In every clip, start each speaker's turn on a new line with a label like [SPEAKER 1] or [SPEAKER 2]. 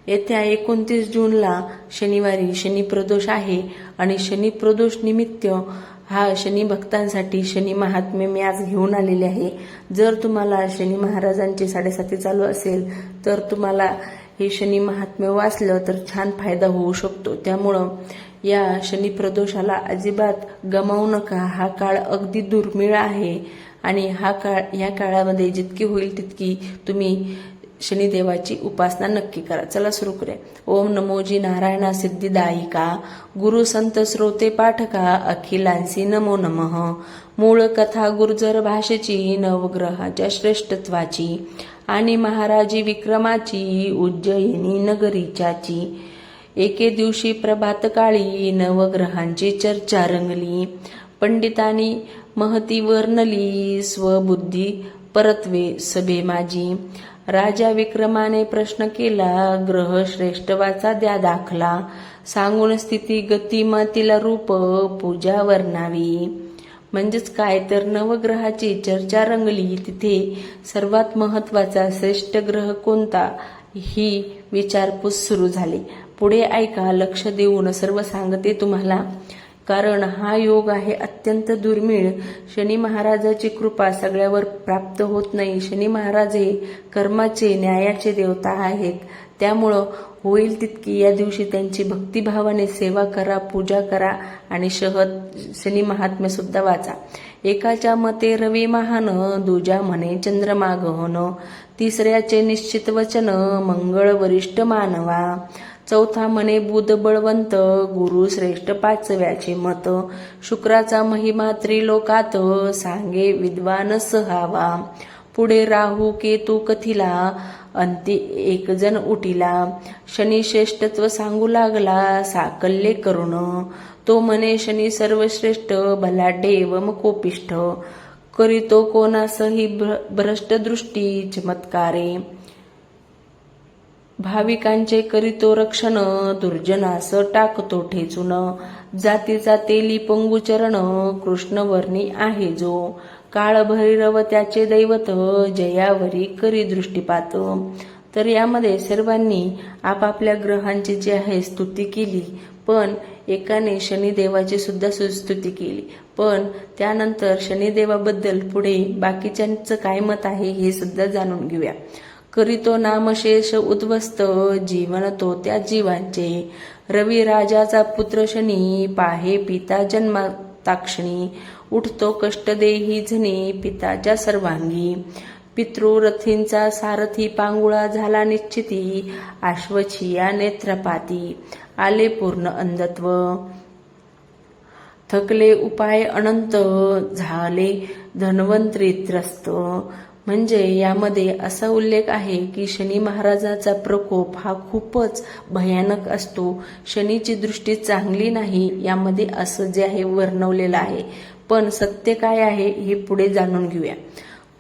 [SPEAKER 1] येत्या 29 जूनला शनिवारी शनी प्रदोष आहे आणि शनी प्रदोष निमित्त हा शनी भक्तांसाठी शनी महात्म्य मी आज घेऊन आलेले आहे। जर तुम्हाला शनी महाराजांची 7.5 चालू असेल तर तुम्हाला हे शनी महात्म्य वाचलं तर छान फायदा होऊ शकतो। त्यामुळं या शनी प्रदोषाला अजिबात गमावू नका। हा काळ अगदी दुर्मिळ आहे आणि या काळामध्ये जितकी होईल तितकी तुम्ही शनिदेवाची उपासना नक्की करा। चला सुरू करूया। ओम नमोजी नारायणा सिद्धिदायिका गुरु संत श्रोते पाठका अखिलांसी नमो नमः। मूळ कथा गुर्जर भाषेची नवग्रहाच्या श्रेष्ठत्वाची आणि महाराजी विक्रमाची उज्जयिनी नगरीच्याची। एके दिवशी प्रभात काळी नवग्रहांची चर्चा रंगली। पंडितांनी महती वर्णली स्वबुद्धी परत्वे सभे माझी। राजा विक्रमाने प्रश्न केला ग्रह श्रेष्ठवाचा द्या दाखला। सांगून स्थिती गती मातीला रूप पूजा वर्णावी। म्हणजेच काय तर नवग्रहाची चर्चा रंगली। तिथे सर्वात महत्वाचा श्रेष्ठ ग्रह कोणता ही विचारपूस सुरू झाली। पुढे ऐका, लक्ष देऊन सर्व सांगते तुम्हाला, कारण हा योग आहे अत्यंत दुर्मिळ। शनी महाराजाची कृपा सगळ्यावर प्राप्त होत नाही। शनी महाराज हे कर्माचे न्यायाचे देवता आहेत। त्यामुळं होईल तितकी या दिवशी त्यांची भक्तिभावाने सेवा करा, पूजा करा आणि शनी महात्म्य सुद्धा वाचा। एकाच्या मते रवी महान, दुजा म्हणे चंद्रमा गहन, तिसऱ्याचे निश्चित वचन मंगळ वरिष्ठ मानवा, चौथा म्हणे बुध बळवंत, गुरु श्रेष्ठ पाचव्याचे मत, शुक्राचा महिमा त्रिलोकात सांगे विद्वान सहावा, पुढे राहू केतू कथिला, अंती एक जण उठिला, शनी श्रेष्ठत्व सांगू लागला साकल्ये करुण, तो म्हणे शनी सर्वश्रेष्ठ बलाढ्य व कोपिष्ठ, करीतो कोणासही भ्रष्ट दृष्टी चमत्कारे, भाविकांचे करीतो रक्षण दुर्जनास टाकतो ठेचून, जातीचा तेली पंगुचरण कृष्णवर्णी आहे जो, काळ भैरव त्याचे दैवत जयावरी करी दृष्टीपात। तर यामध्ये सर्वांनी आपापल्या ग्रहांची जी आहे स्तुती केली, पण एकाने शनिदेवाची सुद्धा स्तुती केली। पण त्यानंतर शनिदेवाबद्दल पुढे बाकीच्यांचं काय मत आहे हे सुद्धा जाणून घेऊया। करीतो नामशेष उद्ध्वस्त जीवन तो त्या जीवांचे, रवी राजाचा पुत्र शनी पाहे पिता जन्मताक्षणी, उठतो कष्ट देही झनी पिताच्या सर्वांगी, पितृरथींचा सारथी पांगुळा झाला निश्चिती, आश्वचिया नेत्रपाती आले पूर्ण अंधत्व, थकले उपाय अनंत झाले धन्वंतरी त्रस्त। म्हणजे यामध्ये असा उल्लेख आहे की शनी महाराजाचा प्रकोप हा खूपच भयानक असतो। शनीची दृष्टी चांगली नाही यामध्ये असं जे आहे वर्णवलेलं आहे। पण सत्य काय आहे हे पुढे जाणून घेऊया।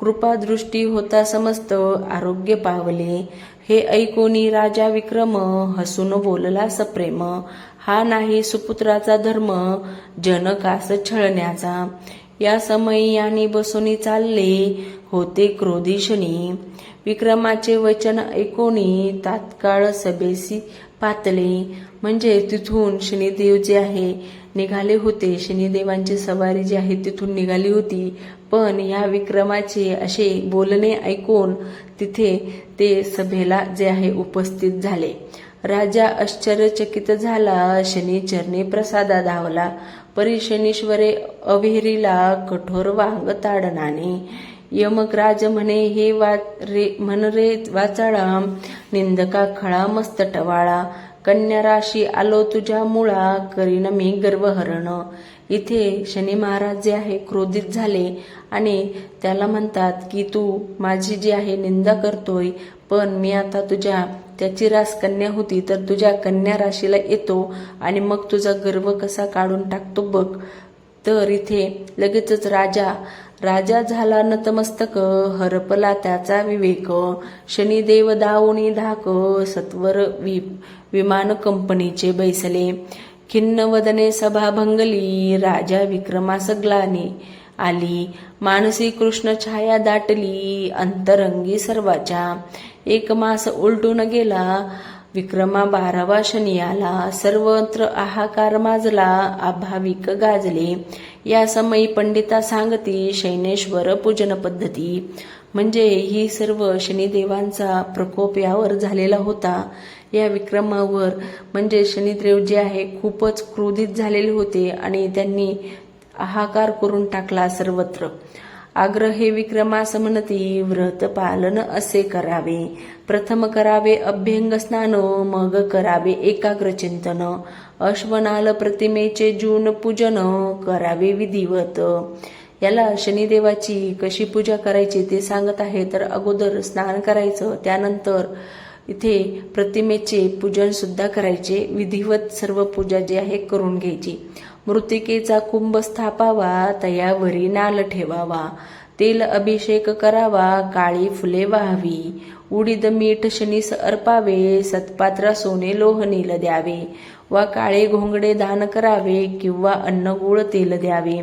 [SPEAKER 1] कृपा दृष्टी होता समस्त आरोग्य पावले, हे ऐकोनी राजा विक्रम हसून बोलला सप्रेम, हा नाही सुपुत्राचा धर्म जनकास छळण्याचा, या समयी यांनी बसूनी चालले होते क्रोधी शनी, विक्रमाचे वचन ऐकोनी तात्काळ सभेसी पातले। म्हणजे तिथून शनिदेव जे आहे निघाले होते, शनिदेवांची सवारी जी आहे तिथून निघाली होती, पण या विक्रमाचे असे बोलणे ऐकून तिथे ते सभेला जे आहे उपस्थित झाले। राजा आश्चर्यचकित झाला, शनी चरणी प्रसादा धावला, परी शनीश्वरे अवेरीला कठोर वांग ताडणाने, यमक राज म्हणे हे म्हण रे वाचाळा, निंदका खळा मस्त टवाळा, कन्या राशी आलो तुझ्या मुळा, करीन मी गर्वहरण। इथे शनी महाराज जे आहे क्रोधित झाले आणि त्याला म्हणतात की तू माझी जी आहे निंदा करतोय, पण मी आता त्याची रास कन्या होती तर तुझ्या कन्या राशीला येतो आणि मग तुझा गर्व कसा काढून टाकतो बघ। तर इथे लगेचच राजा झाला नतमस्तक, हरपला त्याचा विवेक, शनिदेव दावणी धाक, सत्वर विमान कंपनीचे बैसले, खिन्न वदने सभा भंगली, राजा विक्रमास ग्लानी आली, मानसी कृष्ण छाया दाटली, अंतरंगी सर्वाच्या, एक मास उलटून गेला विक्रमा 12वा शनी आला, सर्वत्र हाहाकार माजला, अभाविक गाजले. या समयी पंडिता सांगती शैनेश्वर पूजन पद्धती. म्हणजे ही सर्व शनिदेवांचा प्रकोप यावर झालेला होता. या विक्रमावर म्हणजे शनिदेव जे आहे खूपच क्रोधित झालेले होते आणि त्यांनी हाहाकार करून टाकला सर्वत्र. आग्रहे विक्रमास म्हणती, व्रत पालन असे करावे. प्रथम करावे अभ्यंग स्नान, मग करावे एकाग्र चिंतन. अश्वनाल प्रतिमेचे जून पूजन, करावे विधिवत. याला शनिदेवाची कशी पूजा करायची ते सांगत आहे. तर अगोदर स्नान करायचं, त्यानंतर इथे प्रतिमेचे पूजन सुद्धा करायचे. विधिवत सर्व पूजा जी आहे करून घ्यायची. मृत्तिकेचा कुंभ स्थापावा, तयावरी नाल ठेवावा. तेल अभिषेक करावा, काळी फुले वाहावी. उडीद मीठ शनीस अर्पावे, सत्पात्र सोने लोह नील द्यावे. वा काळे घोंगडे दान करावे, किंवा अन्न गुळ तेल द्यावे.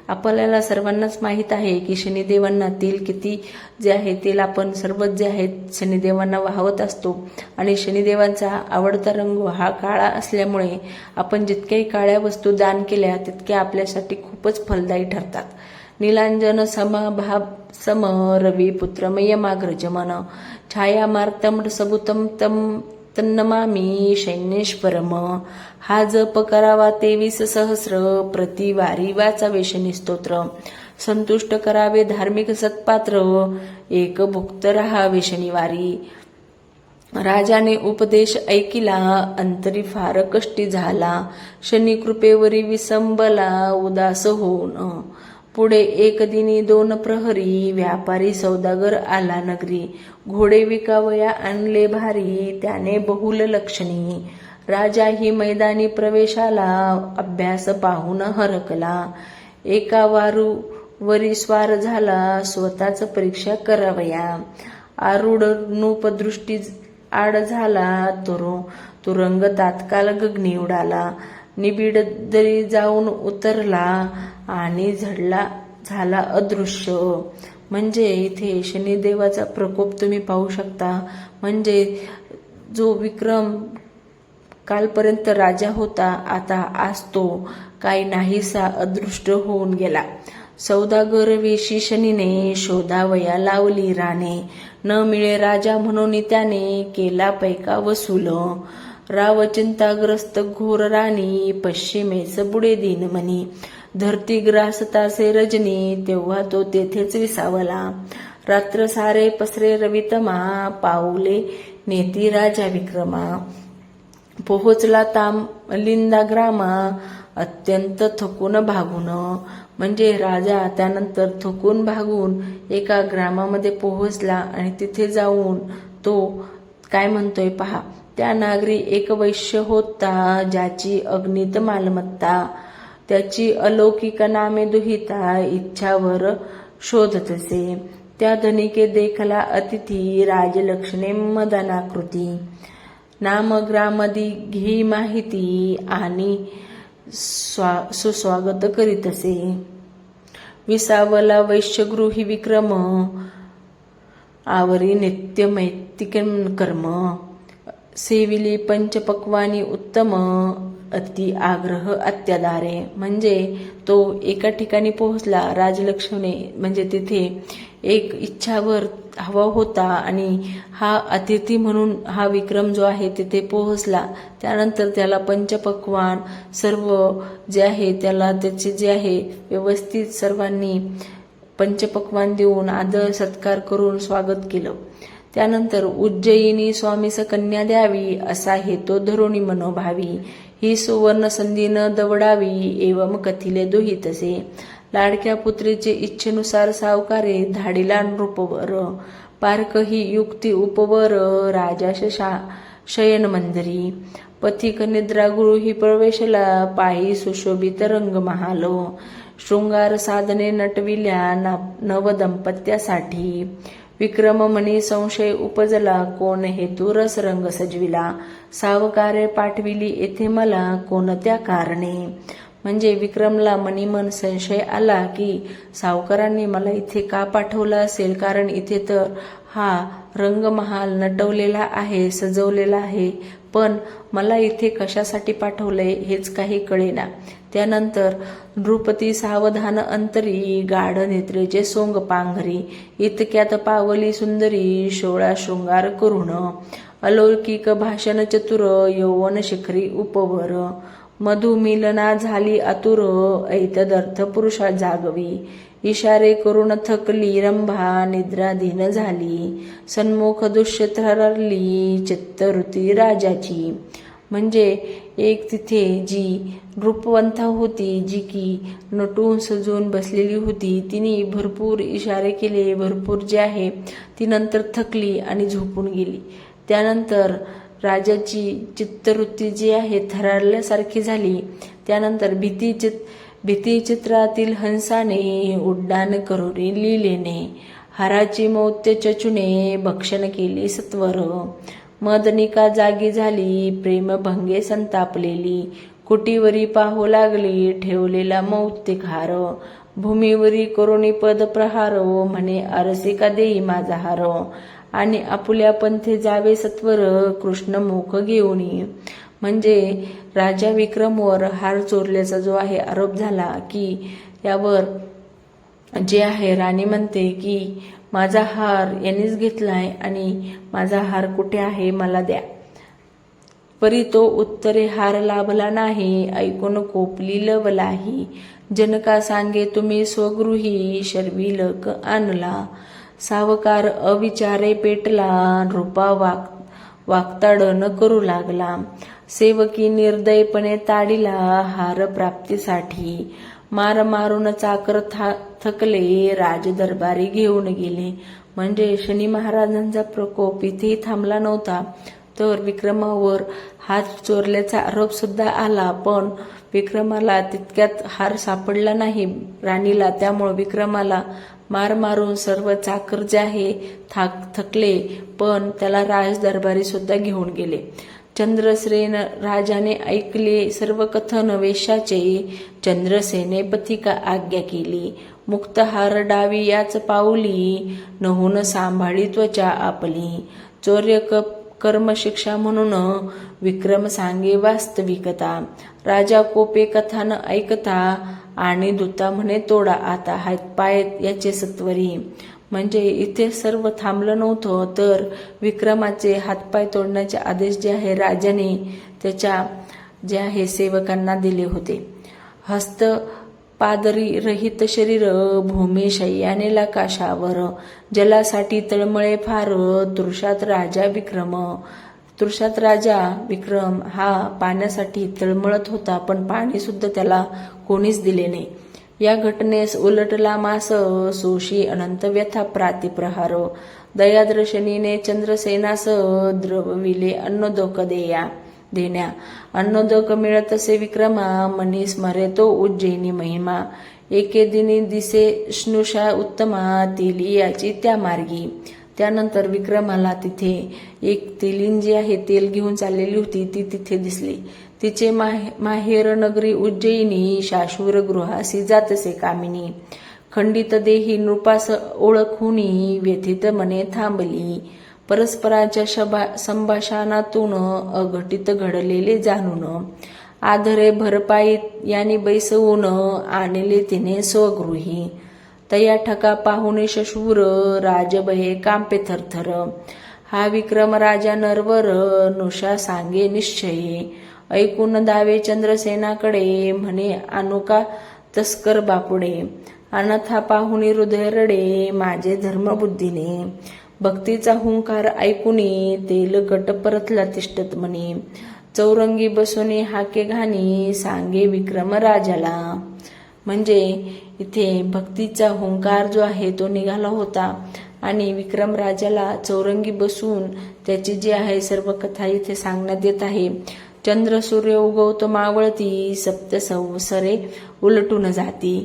[SPEAKER 1] आपल्याला सर्वांनाच माहीत आहे की शनिदेवांना तेल किती जे आहे तेल आपण सर्वच जे आहेत शनिदेवांना वाहवत असतो. आणि शनिदेवांचा आवडता रंग हा काळा असल्यामुळे आपण जितक्याही काळ्या वस्तू दान केल्या तितक्या आपल्यासाठी खूपच फलदायी ठरतात. नीलांजन समभाव सम रवी पुत्रमय माग्रजमन, छाया मार्तम सबुतम तम तन्नमामी शैन्येश्वरम. हा जप करावा 23 सहस्र, प्रतिवारी वाचावे शनिस्तोत्र. संतुष्ट करावे धार्मिक सत्पात्र, एक भुक्त राहावे शनिवारी. राजाने उपदेश ऐकिला, अंतरी फार कष्टी झाला. शनी कृपेवरी विसंबला, उदास होऊन. पुढे एक दिनी 2 प्रहरी, व्यापारी सौदागर आला नगरी. घोडे विकावया आणले भारी, त्याने बहुल लक्षणी. राजा ही मैदानी प्रवेशाला, अभ्यास पाहून हरकला. एका वारूवरी स्वार झाला, स्वतःच परीक्षा करावया. आरूढ नूपदृष्टी आड झाला, तुरंग तात्काळ गगनी उडाला. निबिड दरी जाऊन उतरला, आणि झाला अदृश्य. म्हणजे इथे शनिदेवाचा प्रकोप तुम्ही पाहू शकता. म्हणजे जो विक्रम कालपर्यंत राजा होता, आता आज तो काही नाहीसा अदृष्ट होऊन गेला. सौदागर वेशी शनीने, शोधावया लावली राणे. न मिळे राजा म्हणून त्याने, केला पैका वसूल. राव चिंताग्रस्त घोर राणी, पश्चिमेच बुडे दीनमनी. धरती ग्रासतासे रजनी, तेव्हा तो तेथेच विसावला. रात्र सारे पसरे रवितमा, पाऊले नेती राजा विक्रमा. पोहोचला तामलिंदा ग्रामा, अत्यंत थकून भागून. म्हणजे राजा त्यानंतर थकून भागून एका ग्रामामध्ये पोहोचला आणि तिथे जाऊन तो काय म्हणतोय पहा. त्या नागरी एक वैश्य होता, ज्याची अगणित मालमत्ता. त्याची अलौकिक नामे दुहिता, इच्छावर शोधतसे. त्या धनिके देखला अतिथी, राजलक्षणे मदनाकृती. नाम ग्रामदी घेई माहिती, आणि सुस्वागत करीतसे. विसावला वैश्यगृही विक्रम, आवरी नित्य मैत्तिक कर्म. सेविली पंचपक्वानी उत्तम, अति आग्रह अत्यादारे. म्हणजे तो एका ठिकाणी पोहोचला, राजलक्ष्मीने म्हणजे तिथे एक इच्छावर हवा होता आणि हा अतिथी म्हणून हा विक्रम जो आहे तिथे पोहोचला. त्यानंतर त्याला पंचपक्वान सर्व जे आहे त्याला त्याचे जे आहे व्यवस्थित सर्वांनी पंचपक्वान देऊन आदर सत्कार करून स्वागत केलं. त्यानंतर उज्जयिनी स्वामीस कन्या द्यावी, असा हेतो धरुणी मनोभावी. ही सुवर्ण संधी न दवडावी, एवम कथिले दुहितसे. लाडक्या पुत्रीचे इच्छेनुसार सावकारे, धाडिला नृपवर. पारक ही युक्ती उपवर, राजाश शयन मंदिरी. पथिक निद्रागृही प्रवेशला, पायी सुशोभित रंग महाल. शृंगार साधने नटविल्या नवदंपत्यासाठी. विक्रम मनी संशय उपजला, कोण हेतू रस रंग सजविला. सावकारे पाठविली येथे मला, कोणत्या कारणे. म्हणजे विक्रमला मनीमन संशय आला की सावकारांनी मला इथे का पाठवलं असेल, कारण इथे तर हा रंगमहाल नटवलेला आहे, सजवलेला आहे, पण मला इथे कशासाठी पाठवलंय हेच काही कळेना. त्यानंतर नृपती सावधान अंतरी, गाढ नेत्रेचे सोंग पांघरी, इतक्यात पावली सुंदरी, शोळा शृंगार करुण, अलौकिक भाषण चतुर, यौवन शिखरी उपवर, मधुमिलना झाली आतुर, ऐतदर्थ पुरुषा जागवी, इशारे करून थकली रंभा, निद्राधीन झाली, सन्मुख दुष्य थररली, चित्तवृत्ती राजाची. म्हणजे एक तिथे जी रूपवंता होती, जी की नटून सजून बसलेली होती, तिने भरपूर इशारे केले, भरपूर जे आहे ती नंतर थकली आणि झोपून गेली. त्यानंतर राजाची चित्तवृत्ती जी आहे थरारल्यासारखी झाली. त्यानंतर भीतीचित्रातील हंसाने उड्डाण करुनी लिलेने, हाराची मौत्य चचुने भक्षण केली सत्वर, मदनिका जागी झाली, प्रेमभंगे संतापलेली, कुटीवरी पाहू लागली, ठेवलेला मौक्तिक हार, भूमीवरी करुणी पद प्रहार, म्हणे अरसिका देई माझा हार, आणि आपुल्या पंथे जावे सत्वर, कृष्णमुख घेऊनी. म्हणजे राजा विक्रमवर हार चोरल्याचा जो आहे आरोप झाला की यावर जे आहे राणी म्हणते की माझा हार यांनीच घेतलाय आणि माझा हार कुठे आहे मला द्या. परी तो उत्तरे हार लाभला नाही, ऐकून कोपली लवलाही, जनका सांगे तुम्ही स्वगृही, शर्विलक आणला, सावकार अविचारे पेटला, नृपा वागताड न करू लागला, सेवकी निर्दयपणे ताडिला, हार प्राप्तीसाठी, मार मारून चाकर थकले, राजदरबारी घेऊन गेले. म्हणजे शनी महाराजांचा प्रकोप इथेही थांबला नव्हता, तर विक्रमावर हार चोरल्याचा आरोप सुद्धा आला, पण विक्रमाला तितक्यात हार सापडला नाही राणीला. त्यामुळे विक्रमाला मार मारून सर्व चाकर जे आहे थकले, पण त्याला राजदरबारी सुद्धा घेऊन गेले. चंद्रसेन राजाने ऐकले सर्व कथन वेशाचे, चंद्रसेने पथिका आज्ञा केली, मुक्तहार डावी याच पाऊली, नहून सांभाळी त्वचा आपली, चौर्य कर्मशिक्षा म्हणून विक्रम सांगे वास्तविकता, राजा कोपे कथा न ऐकता, आणि दूता म्हणे तोडा आता हातपाय याचे सत्वरी. म्हणजे इथे सर्व थांबलं नव्हतं, तर विक्रमाचे हातपाय तोडण्याचे आदेश जे आहे राजाने त्याच्या जे आहे सेवकांना दिले होते. हस्त पादरी रहित शरीर, भूमी शय्याने लाकाशावर, जलासाठी तळमळे फार, तृषात राजा विक्रम हा पाण्यासाठी तळमळत होता, पण पाणी सुद्धा त्याला कोणीच दिले नाही. या घटनेस उलटला मास, सोशी अनंत व्यथा प्रातिप्रहार, दयाद्र शनीने चंद्रसेनास, द्रवविले अन्नोदक देण्या, अन्नोदक मिळतसे विक्रमा, मनी स्मरे तो उज्जैनी महिमा, एके दिनी दिसे स्नुषा उत्तमा, तेली याची त्या मार्गी. त्यानंतर विक्रमाला तिथे एक तेलीन जी आहे तेल घेऊन चाललेली होती ती तिथे दिसली. तिचे माहेर नगरी उज्जैनी, शाश्वर गृहासी जातसे कामिनी, खंडित देही नृपास ओळखुनी, व्यथित मने थांबली, परस्पराच्या संभाषणातून अघटित घडलेले जाणून, आधरे भरपाई यानी बैसवून, आणले तिने स्वगृही, तया ठका पाहुणे शशूर, राजभये कांपे थरथर, हा विक्रम राजा नरवर, नुषा सांगे निश्चये, ऐकून दावे चंद्रसेनाकडे, म्हणे अनुका तस्कर बापुडे, अनथा पाहुणी हृदय रडे, माझे धर्मबुद्धीने, भक्तीचा हुंकार ऐकुनी, तेल गट परतला तिष्ठत म्हणे, चौरंगी बसुनी हाके घाणी, सांगे विक्रम राजाला. म्हणजे इथे भक्तीचा हुंकार जो आहे तो निघाला होता आणि विक्रम राजाला चौरंगी बसून त्याची जी आहे सर्व कथा इथे सांगण्यात येत आहे. चंद्र सूर्य उगवतो मावळती, सप्त संवत्सरे उलटून जाती,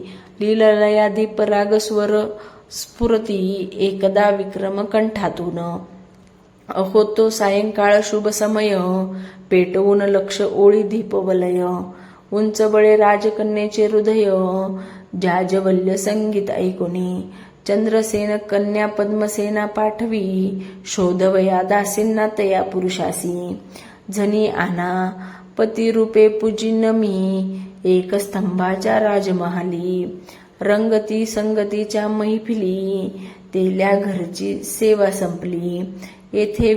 [SPEAKER 1] लीललया दीप रागस्वर स्फुरती, एकदा विक्रम कंठातून, होतो सायंकाळ शुभ समय, पेटवून लक्ष ओळी दीपवलय, उंच बळे राजकन्येचे हृदय, जाज्वल्य संगीत ऐकुनी. चंद्रसेन कन्या पद्मसेना पाठवी, शोधवया दासींना तया पुरुषासी. झनी आना पती रूपे पूजिन मी, एक स्तंभाच्या राजमहाली. रंगती संगतीच्या मैफिली, तेल्या घरची सेवा संपली. येथे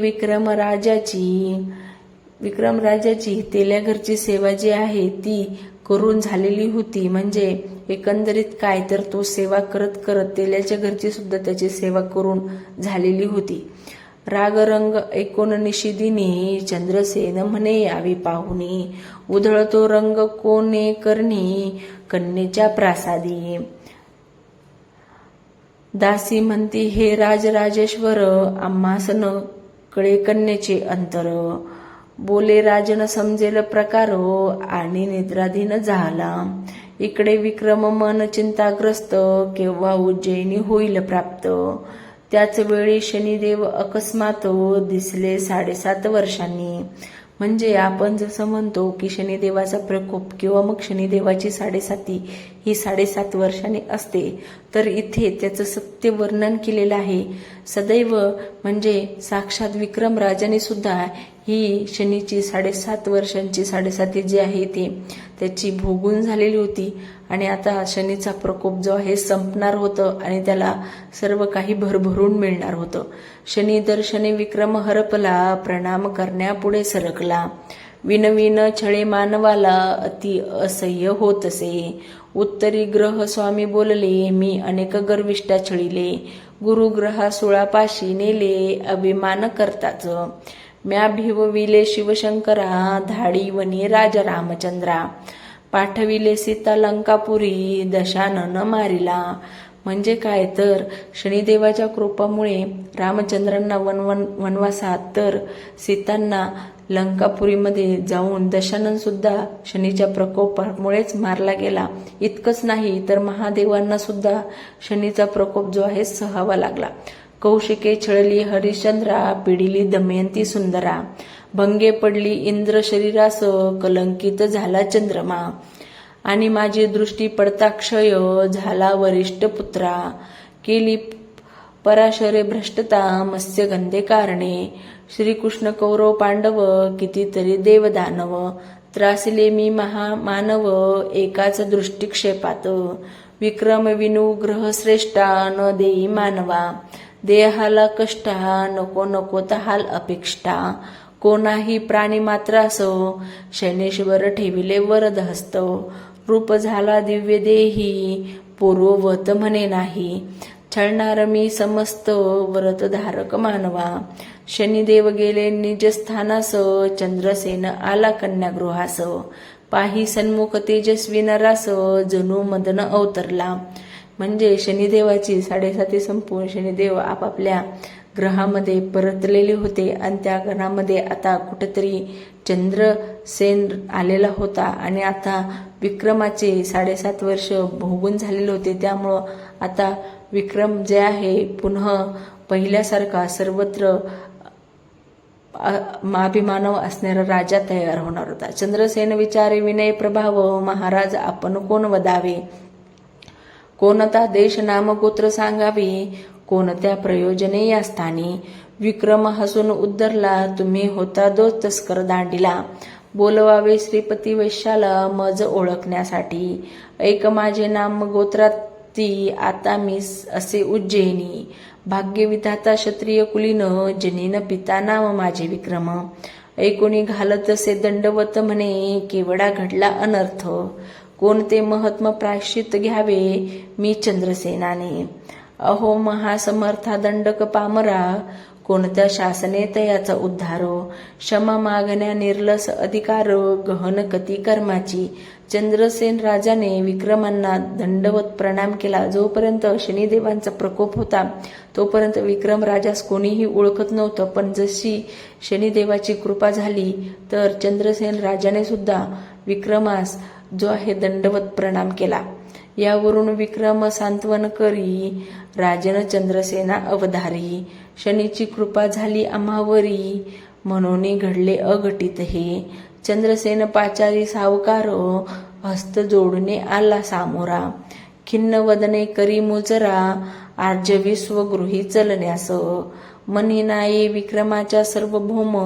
[SPEAKER 1] विक्रमराजाची तेल्या घरची सेवा जी आहे ती करून झालेली होती. म्हणजे एकंदरीत काय तर तो सेवा करत करत तेल्याच्या घरची सुद्धा त्याची सेवा करून झालेली होती. रागरंग ऐकोन निशिदिनी, चंद्रसेन म्हणे यावी पाहुनी. उधळतो रंग कोणे करणी, कन्येच्या प्रासादी. दासी म्हणती हे राजराजेश्वर, आम्हास न कळे कन्येचे अंतर. बोले राजन समजेल प्रकार, आणि निद्राधीन झाला. इकडे विक्रम मन चिंताग्रस्त, केव्हा उज्जैनी होईल प्राप्त. त्याच वेळी शनिदेव अकस्मात, दिसले 7.5 वर्षांनी. म्हणजे आपण जसं म्हणतो की शनिदेवाचा प्रकोप किंवा मग शनिदेवाची 7.5 ही 7.5 वर्षांनी असते, तर इथे त्याचं सत्य वर्णन केलेलं आहे. सदैव म्हणजे साक्षात विक्रम राजाने सुद्धा ही शनीची 7.5 वर्षांची 7.5 जी आहे ती त्याची भोगून झालेली होती. आणि आता शनीचा प्रकोप जो आहे संपणार होतं आणि त्याला सर्व काही भरभरून मिळणार होतं. शनी दर्शने विक्रम हरपला, प्रणाम करण्यापुढे सरकला. विनविन छळे मानवाला, अति असह्य होतसे. उत्तरी ग्रह स्वामी बोलले, मी अनेक गर्विष्ठा छळिले. गुरुग्रहा सुळापाशी नेले, अभिमान करताच. म्या भिवविले शिवशंकरा, धाडी वनी राजा रामचंद्रा. पाठविले सीता लंकापुरी, दशानन मारिला. म्हणजे काय तर शनिदेवाच्या कृपामुळे रामचंद्रांना वनवासात तर सीतांना लंकापुरीमध्ये जाऊन दशानन सुद्धा शनीच्या प्रकोपामुळेच मारला गेला. इतकंच नाही तर महादेवांना सुद्धा शनीचा प्रकोप जो आहे सहावा लागला. कौशिके छळली हरिश्चंद्रा, पिडिली दमयंती सुंदरा. भंगे पडली इंद्र शरीरास, कलंकित झाला चंद्रमा. आणि माझी दृष्टी पडता क्षय, झाला वरिष्ठ पुत्रा. केली पराशरे भ्रष्टता, मत्स्यगंधे कारणे. श्रीकृष्ण कौरव पांडव, कितीतरी देवदानव. त्रासिले मी महामानव, एकाच दृष्टिक्षेपात. विक्रम विनु ग्रह श्रेष्ठा, न देई मानवा. देहाला कष्टा, नको नको तहाल अपेक्षा. कोणाही प्राणी मात्रास, शनेश्वर ठेविले वरद हस्त. रूप झाला दिव्य देही, पूर्ववत म्हणे नाही. छळणार मी समस्त, व्रतधारक मानवा. शनिदेव गेले निजस्थानास, चंद्रसेन आला कन्यागृहास. पाही सन्मुख तेजस्वी नरास, जणू मदन अवतरला. म्हणजे शनिदेवाची 7.5 संपूर्ण शनिदेव आपापल्या ग्रहामध्ये परतलेले होते आणि त्या ग्रहामध्ये आता कुठेतरी चंद्रसेन आलेला होता. आणि आता विक्रमाचे 7.5 वर्ष भोगून झालेले होते. त्यामुळं आता विक्रम जे आहे पुन्हा पहिल्यासारखा सर्वत्र अभिमानव असणारा राजा तयार होणार होता. चंद्रसेन विचारे विनय प्रभाव, महाराज आपण कोण वदावे. कोणता देश नाम गोत्र सांगावे, कोणत्या प्रयोजने या स्थानी. विक्रम हसून उद्धरला, तुम्ही होता दो तस्कर दांडीला. बोलवावे श्रीपती वैश्याला, मज ओळखण्यासाठी. ऐक माझे नाम गोत्राती, आता मी असे उज्जैनी. भाग्यविधाता क्षत्रिय कुलीन, जनीन पिता नाम माझे विक्रम. ऐकोनी घालतसे दंडवत म्हणे, केवढा घडला अनर्थ. कोणते महात्म प्रायश्चित घ्यावे, मी चंद्रसेनाने. अहो महासमर्था दंडक पामरा, कोणत्या शासने तयाचा उद्धार. क्षमा मागण्या निर्लस अधिकार, गहन कती कर्माची. चंद्रसेन राजाने विक्रमांना दंडवत प्रणाम केला. जोपर्यंत शनिदेवांचा प्रकोप होता तोपर्यंत विक्रम राजास कोणीही ओळखत नव्हतं. पण जशी शनिदेवाची कृपा झाली तर चंद्रसेन राजाने सुद्धा विक्रमास जो आहे दंडवत प्रणाम केला. यावरून विक्रम सांत्वन करी, राजन चंद्रसेना अवधारी. शनीची कृपा झाली आम्हावरी, म्हणून घडले अघटित हे. चंद्रसेन पाचारी सावकार हस्त जोडणे आला सामोरा. खिन्न वदने करी मुजरा आर्जवी स्वगृही चलण्यास. मनी नाये विक्रमाच्या सार्वभौम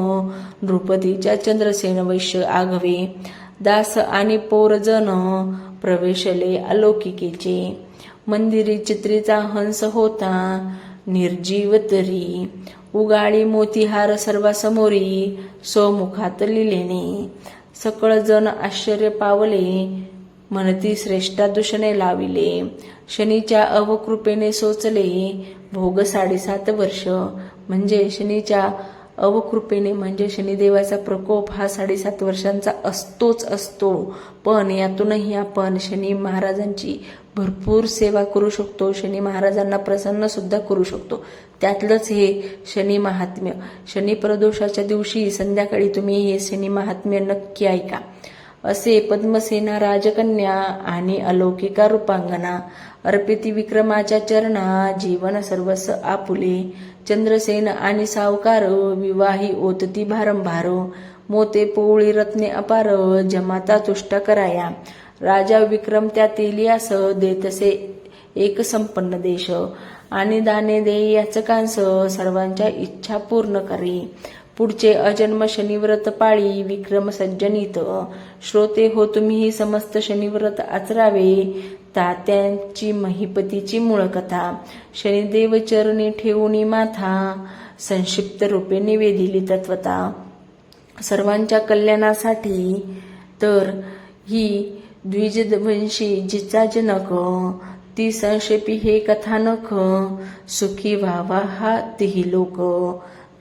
[SPEAKER 1] नृपतीच्या चंद्रसेन वैश्य आघवे. दास आणि पोरजन प्रवेशले अलौकिकेचे. मंदिरी चित्रीचा हंस होता निर्जीव तरी. उगाळी मोतीहार सर्वासमोरी स्वमुखात लिलेने. सकळ जन आश्चर्य पावले म्हणती श्रेष्ठा दूषणे लाविले. शनीच्या अवकृपेने सोचले भोग 7.5 वर्ष. म्हणजे शनीच्या अवकृपेने म्हणजे शनिदेवाचा प्रकोप हा 7.5 वर्षांचा असतोच असतो. पण यातूनही आपण शनी महाराजांची भरपूर सेवा करू शकतो. शनी महाराजांना प्रसन्न सुद्धा करू शकतो. त्यातलंच हे शनी महात्म्य. शनी प्रदोषाच्या दिवशी संध्याकाळी तुम्ही हे शनी महात्म्य नक्की ऐका. असे पद्मसेना राजकन्या आणि अलौकिका रूपांगना. अर्पिती विक्रमाच्या चरणा जीवन सर्वस्व आपुले. चंद्रसेन आणि सावकार विवाही ओतती भारंभार. मोते पोवळी रत्ने अपार जमाता तुष्ट कराया. राजा विक्रम त्या तेलियास देतसे एक संपन्न देश. आणि दाने देई याचकांस सर्वांच्या इच्छा पूर्ण करी. पुढचे अजन्म शनिव्रत पाळी विक्रम सज्जनीत. श्रोते हो तुम्ही समस्त शनिव्रत आचरावे. तात्यांची महिपतीची मूळ कथा. शनिदेव चरणी ठेवून माथा संक्षिप्त रूपे निवेदिली तत्वता. सर्वांच्या कल्याणासाठी तर ही द्विजवंशी जिचा जनक. ती संक्षेपी हे कथानक सुखी व्हावा हा तिही लोक.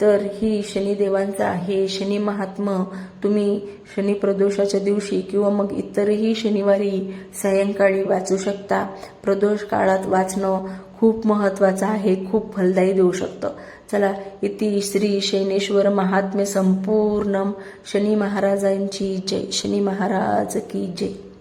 [SPEAKER 1] तर ही शनिदेवांचा हे शनी महात्म तुम्ही शनी प्रदोषाच्या दिवशी किंवा मग इतरही शनिवारी सायंकाळी वाचू शकता. प्रदोष काळात वाचणं खूप महत्वाचं आहे, खूप फलदायी देऊ शकतं. चला, इति श्री शनैश्वर महात्म्य संपूर्णम. शनी महाराजांची जय. शनी महाराज की जय.